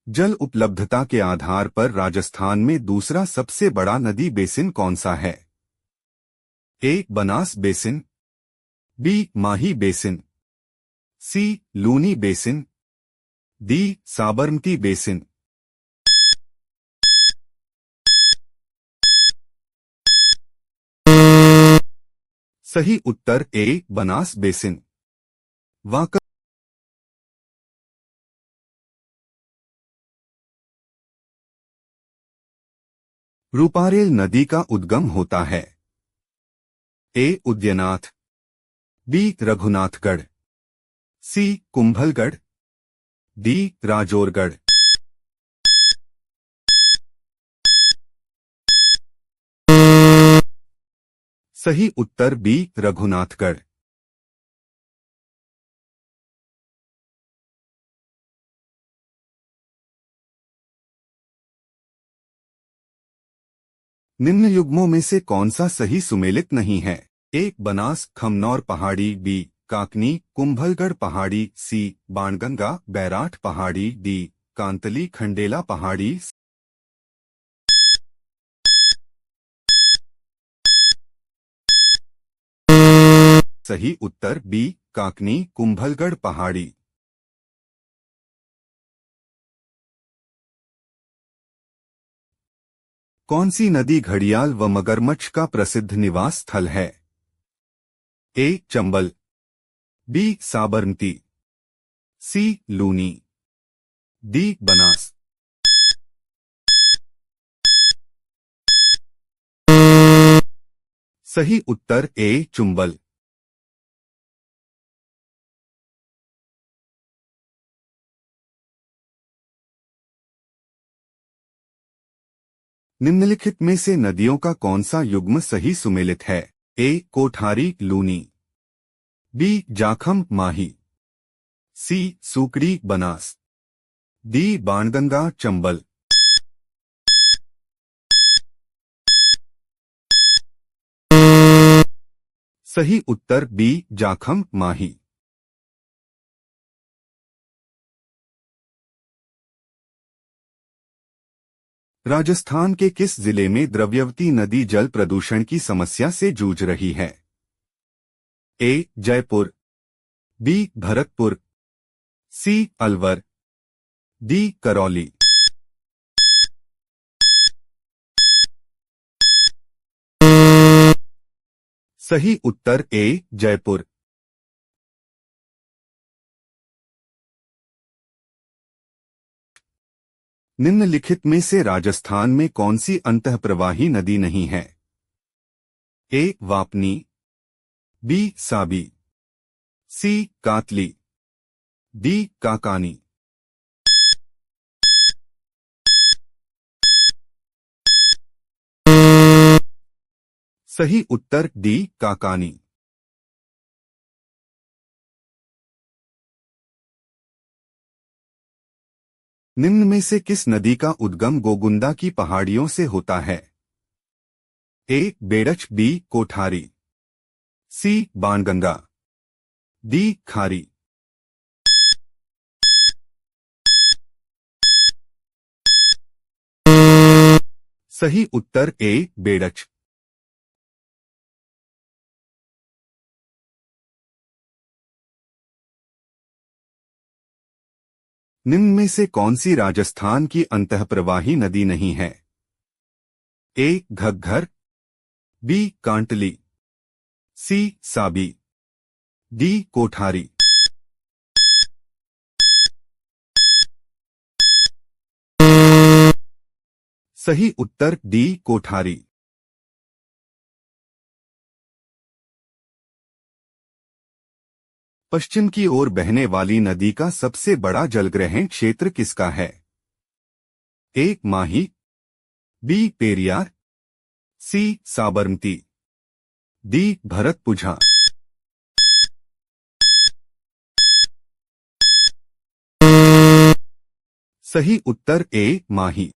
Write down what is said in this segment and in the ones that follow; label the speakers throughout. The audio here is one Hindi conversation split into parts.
Speaker 1: जल उपलब्धता के आधार पर राजस्थान में दूसरा सबसे बड़ा नदी बेसिन कौन सा है? A. Banas basin, B. Mahi basin, C. Luni basin, D. Sabarmati basin. सही उत्तर ए. बनास बेसिन। वाकई रूपारेल नदी का उद्गम होता है? ए. उदयनाथ, बी. रघुनाथगढ़, सी. कुंभलगढ़, डी. राजौरगढ़। सही उत्तर बी. रघुनाथगढ़। निम्न युग्मों में से कौन सा सही सुमेलित नहीं है? ए. बनास खमनौर पहाड़ी, बी. काकनी कुंभलगढ़ पहाड़ी, सी. बाणगंगा बैराठ पहाड़ी, डी. कांतली खंडेला पहाड़ी। सही उत्तर बी. काकनी कुंभलगढ़ पहाड़ी। कौन सी नदी घड़ियाल व मगरमच्छ का प्रसिद्ध निवास स्थल है? ए. चंबल, बी. साबरमती, सी. लूनी, डी. बनास। सही उत्तर ए. चंबल। निम्नलिखित में से नदियों का कौन सा युग्म सही सुमेलित है? ए. कोठारी लूनी, बी. जाखम माही, सी. सूकड़ी बनास, डी. बाणगंगा चंबल। सही उत्तर बी. जाखम माही। राजस्थान के किस जिले में द्रव्यवती नदी जल प्रदूषण की समस्या से जूझ रही है? ए. जयपुर, बी. भरतपुर, सी. अलवर, डी. करौली। सही उत्तर ए. जयपुर। निम्नलिखित में से राजस्थान में कौन सी अंतःप्रवाही नदी नहीं है? ए. वापनी, बी. साबी, सी. कातली, डी. काकानी। सही उत्तर डी. काकानी। निम्न में से किस नदी का उद्गम गोगुंदा की पहाड़ियों से होता है? ए. बेड़च, बी. कोठारी, सी. बाणगंगा, डी. खारी। सही उत्तर ए. बेड़च। निम्न में से कौन सी राजस्थान की अंतःप्रवाही नदी नहीं है? ए. घग्घर, बी. कांटली, सी. साबी, डी. कोठारी। सही उत्तर डी. कोठारी। पश्चिम की ओर बहने वाली नदी का सबसे बड़ा जलग्रहण क्षेत्र किसका है? ए. माही, बी. पेरियार, सी. साबरमती, डी. भरतपुझा। सही उत्तर ए. माही।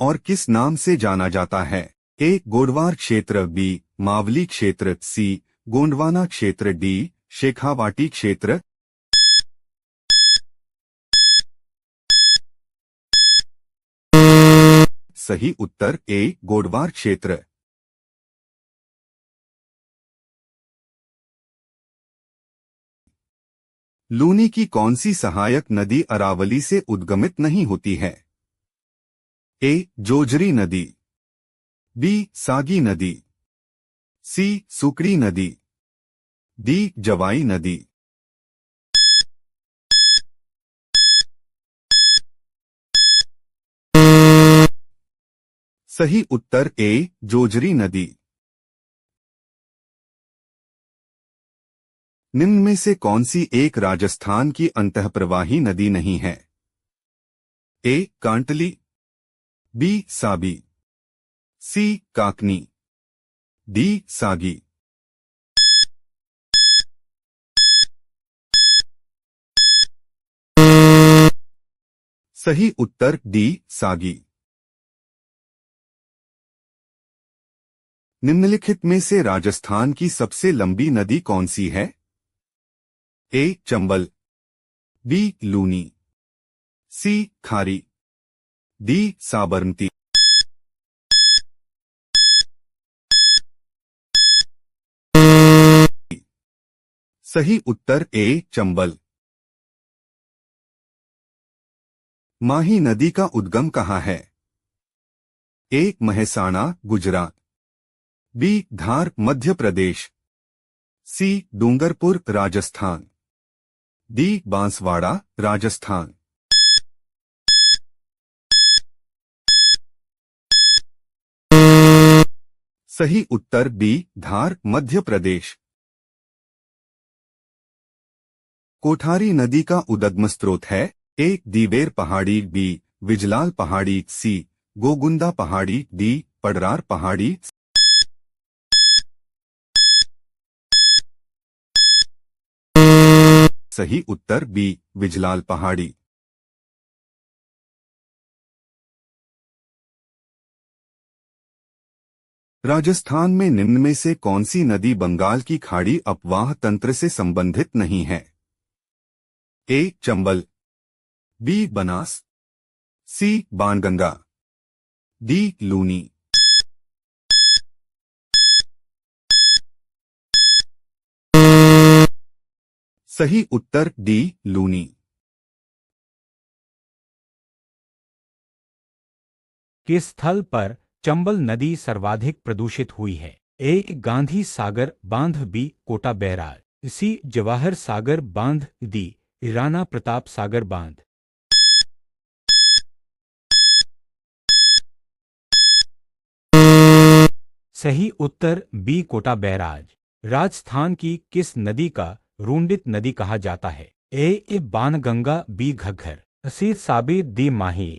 Speaker 1: और किस नाम से जाना जाता है? ए. गोडवार क्षेत्र, बी. मावली क्षेत्र, सी. गोंडवाना क्षेत्र, डी. शेखावाटी क्षेत्र। सही उत्तर ए गोडवार क्षेत्र। लूनी की कौन सी सहायक नदी अरावली से उद्गमित नहीं होती है? ए जोजरी नदी, बी सागी नदी, सी सुकड़ी नदी, डी जवाई नदी। सही उत्तर ए जोजरी नदी। निम्न में से कौन सी एक राजस्थान की अंतःप्रवाही नदी नहीं है? ए कांटली, बी साबी, सी काकनी, डी सागी। सही उत्तर डी सागी। निम्नलिखित में से राजस्थान की सबसे लंबी नदी कौन सी है? ए चंबल, बी लूनी, सी खारी, डी साबरमती। सही उत्तर ए चंबल। माही नदी का उद्गम कहाँ है? ए महसाणा गुजरात, बी धार मध्य प्रदेश, सी डूंगरपुर राजस्थान, डी बांसवाड़ा राजस्थान। सही उत्तर बी धार मध्य प्रदेश। कोठारी नदी का उद्गम स्रोत है? ए दीवेर पहाड़ी, बी विजलाल पहाड़ी, सी गोगुंदा पहाड़ी, डी पडरार पहाड़ी। सही उत्तर बी विजलाल पहाड़ी। राजस्थान में निम्न में से कौन सी नदी बंगाल की खाड़ी अपवाह तंत्र से संबंधित नहीं है? ए चंबल, बी बनास, सी बाणगंगा, डी लूनी। सही उत्तर डी लूनी।
Speaker 2: किस स्थल पर चंबल नदी सर्वाधिक प्रदूषित हुई है? ए गांधी सागर बांध, बी कोटा बैराज, सी जवाहर सागर बांध, डी राणा प्रताप सागर बांध। सही उत्तर बी कोटा बैराज। राजस्थान की किस नदी का रूंडित नदी कहा जाता है? ए बाणगंगा, बी घग्गर, सी साबी, डी माही।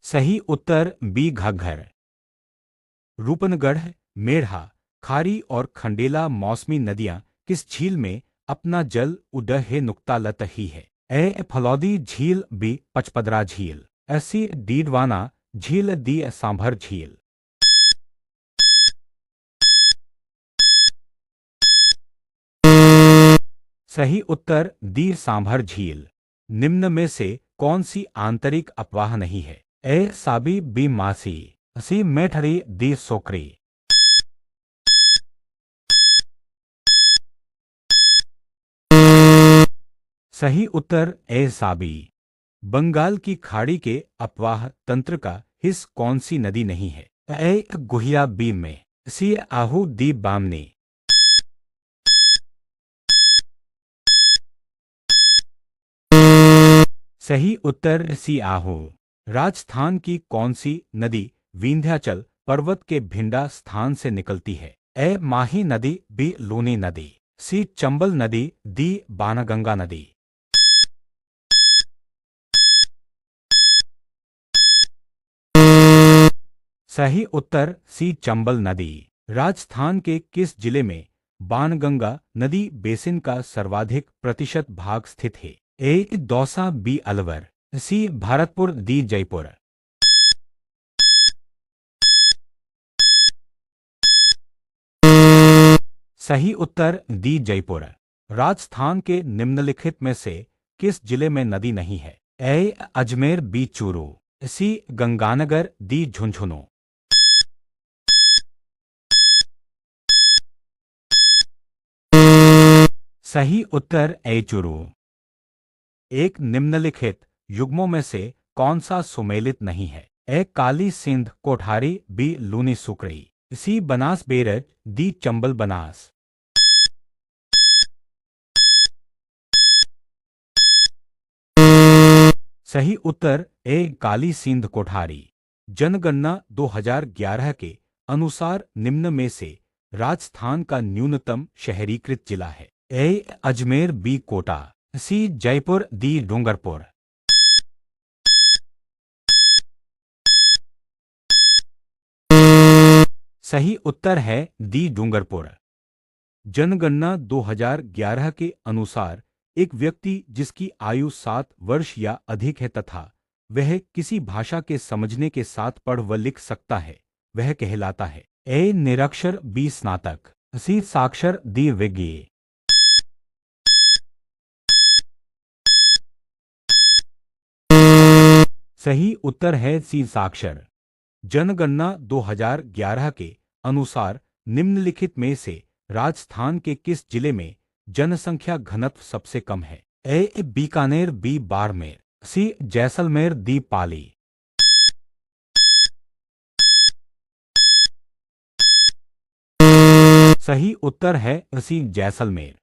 Speaker 2: सही उत्तर बी घग्गर। रूपनगढ़, मेढ़ा, खारी और खंडेला मौसमी नदियां किस झील में अपना जल उडहे नुक्ता लतही है? ए फलौदी झील, बी पचपदरा झील, सी डीडवाना झील, डी सांभर झील। सही उत्तर डी सांभर झील। निम्न में से कौन सी आंतरिक अपवाह नहीं है? ए साबी, बी मासी, सी मेठरी, डी सोकरी। सही उत्तर ए साबी। बंगाल की खाड़ी के अपवाह तंत्र का हिस्सा कौन सी नदी नहीं है? ए गुहिया, बी में, सी आहू, डी बामनी। सही उत्तर सी आहू। राजस्थान की कौन सी नदी विंध्याचल पर्वत के भिंडा स्थान से निकलती है? ए माही नदी, बी लूनी नदी, सी चंबल नदी, डी बाणगंगा नदी। सही उत्तर सी चंबल नदी। राजस्थान के किस जिले में बाणगंगा नदी बेसिन का सर्वाधिक प्रतिशत भाग स्थित है? ए दौसा, बी अलवर, सी भरतपुर, डी जयपुर। सही उत्तर डी जयपुर। राजस्थान के निम्नलिखित में से किस जिले में नदी नहीं है? ए अजमेर, बी चूरू, सी गंगानगर, डी झुंझुनू। सही उत्तर ए चूरू। एक निम्नलिखित युग्मों में से कौन सा सुमेलित नहीं है? ए काली सिंध कोठारी, बी लूनी सुकड़ी, सी बनास बेरज, डी चंबल बनास। सही उत्तर ए काली सिंध कोठारी। जनगणना 2011 के अनुसार निम्न में से राजस्थान का न्यूनतम शहरीकृत जिला है? ए अजमेर, बी कोटा, सी जयपुर, डी डूंगरपुर। सही उत्तर है डी डूंगरपुर। जनगणना 2011 के अनुसार एक व्यक्ति जिसकी आयु 7 वर्ष या अधिक है तथा वह किसी भाषा के समझने के साथ पढ़ व लिख सकता है, वह कहलाता है? ए निरक्षर, बी स्नातक, सी साक्षर, डी विज्ञ। सही उत्तर है सी साक्षर। जनगणना 2011 के अनुसार निम्नलिखित में से राजस्थान के किस जिले में जनसंख्या घनत्व सबसे कम है? ए बीकानेर, बी बाड़मेर, सी जैसलमेर, दी पाली। सही उत्तर है सी जैसलमेर।